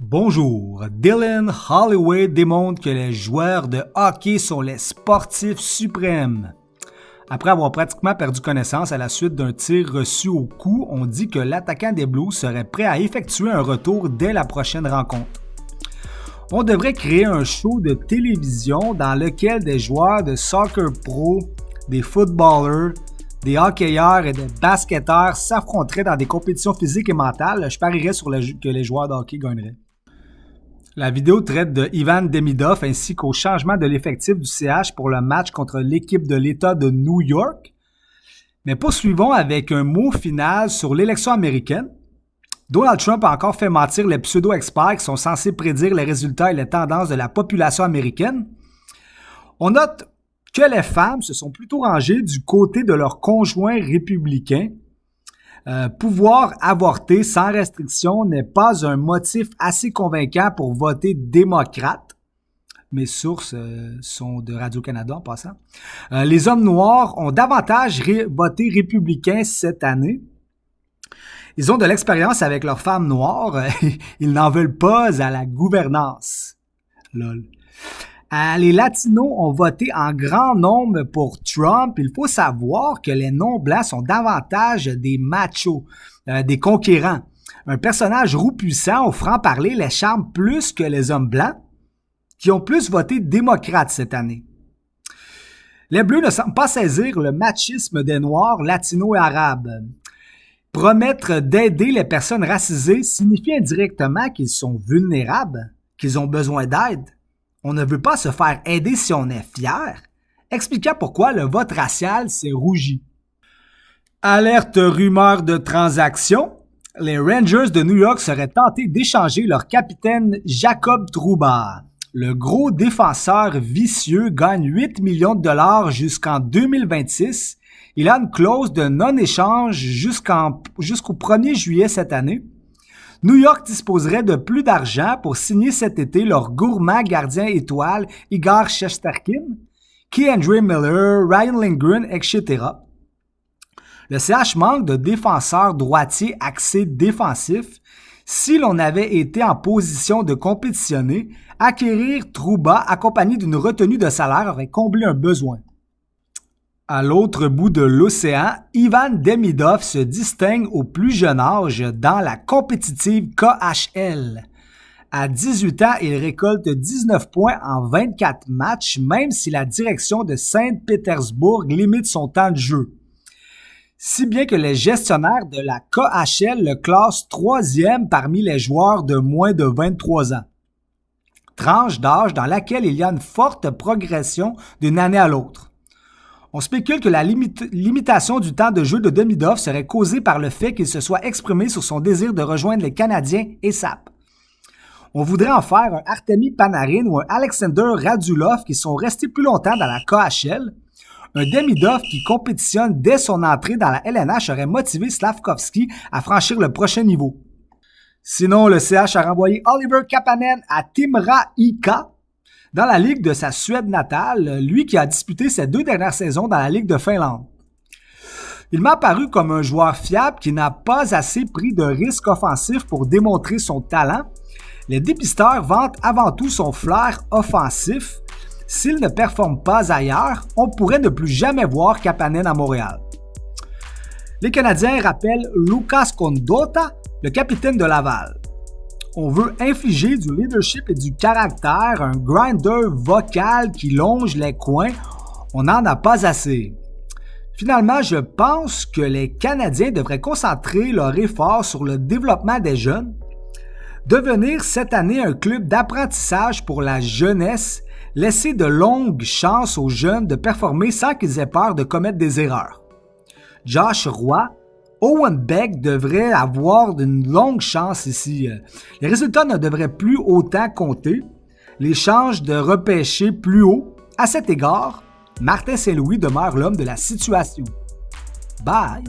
Bonjour, Dylan Holloway démontre que les joueurs de hockey sont les sportifs suprêmes. Après avoir pratiquement perdu connaissance à la suite d'un tir reçu au cou, on dit que l'attaquant des Blues serait prêt à effectuer un retour dès la prochaine rencontre. On devrait créer un show de télévision dans lequel des joueurs de soccer pro, des footballers, des hockeyeurs et des basketteurs s'affronteraient dans des compétitions physiques et mentales. Je parierais sur que les joueurs de hockey gagneraient. La vidéo traite de Ivan Demidov ainsi qu'au changement de l'effectif du CH pour le match contre l'équipe de l'État de New York. Mais poursuivons avec un mot final sur l'élection américaine. Donald Trump a encore fait mentir les pseudo-experts qui sont censés prédire les résultats et les tendances de la population américaine. On note que les femmes se sont plutôt rangées du côté de leurs conjoints républicains. Pouvoir avorter sans restriction n'est pas un motif assez convaincant pour voter démocrate. Mes sources sont de Radio-Canada en passant. Les hommes noirs ont davantage voté républicain cette année. Ils ont de l'expérience avec leurs femmes noires. Ils n'en veulent pas à la gouvernance. Lol. Les Latinos ont voté en grand nombre pour Trump. Il faut savoir que les non-blancs sont davantage des machos, des conquérants. Un personnage roux puissant au franc-parler les charme plus que les hommes blancs qui ont plus voté démocrate cette année. Les Bleus ne semblent pas saisir le machisme des Noirs, Latinos et Arabes. Promettre d'aider les personnes racisées signifie indirectement qu'ils sont vulnérables, qu'ils ont besoin d'aide. On ne veut pas se faire aider si on est fier, expliquant pourquoi le vote racial s'est rougi. Alerte rumeur de transaction. Les Rangers de New York seraient tentés d'échanger leur capitaine Jacob Trouba. Le gros défenseur vicieux gagne 8 millions de dollars jusqu'en 2026. Il a une clause de non-échange jusqu'au 1er juillet cette année. New York disposerait de plus d'argent pour signer cet été leur gourmand gardien étoile Igor Shesterkin, K'Andre Miller, Ryan Lindgren, etc. Le CH manque de défenseurs droitiers axés défensifs. Si l'on avait été en position de compétitionner, acquérir Trouba accompagné d'une retenue de salaire aurait comblé un besoin. À l'autre bout de l'océan, Ivan Demidov se distingue au plus jeune âge dans la compétitive KHL. À 18 ans, il récolte 19 points en 24 matchs, même si la direction de Saint-Pétersbourg limite son temps de jeu. Si bien que les gestionnaires de la KHL le classent 3e parmi les joueurs de moins de 23 ans. Tranche d'âge dans laquelle il y a une forte progression d'une année à l'autre. On spécule que la limitation du temps de jeu de Demidov serait causée par le fait qu'il se soit exprimé sur son désir de rejoindre les Canadiens ASAP. On voudrait en faire un Artemi Panarin ou un Alexander Radulov qui sont restés plus longtemps dans la KHL. Un Demidov qui compétitionne dès son entrée dans la LNH aurait motivé Slavkovski à franchir le prochain niveau. Sinon, le CH a renvoyé Oliver Kapanen à Timrå IK. Dans la Ligue de sa Suède natale, lui qui a disputé ses 2 dernières saisons dans la Ligue de Finlande. Il m'a paru comme un joueur fiable qui n'a pas assez pris de risques offensifs pour démontrer son talent. Les dépisteurs vantent avant tout son flair offensif. S'il ne performe pas ailleurs, on pourrait ne plus jamais voir Kapanen à Montréal. Les Canadiens rappellent Lucas Condotta, le capitaine de Laval. On veut infliger du leadership et du caractère, un grinder vocal qui longe les coins. On n'en a pas assez. Finalement, je pense que les Canadiens devraient concentrer leur effort sur le développement des jeunes, devenir cette année un club d'apprentissage pour la jeunesse, laisser de longues chances aux jeunes de performer sans qu'ils aient peur de commettre des erreurs. Josh Roy, Owen Beck devrait avoir une longue chance ici. Les résultats ne devraient plus autant compter. Les chances de repêcher plus haut. À cet égard, Martin Saint-Louis demeure l'homme de la situation. Bye!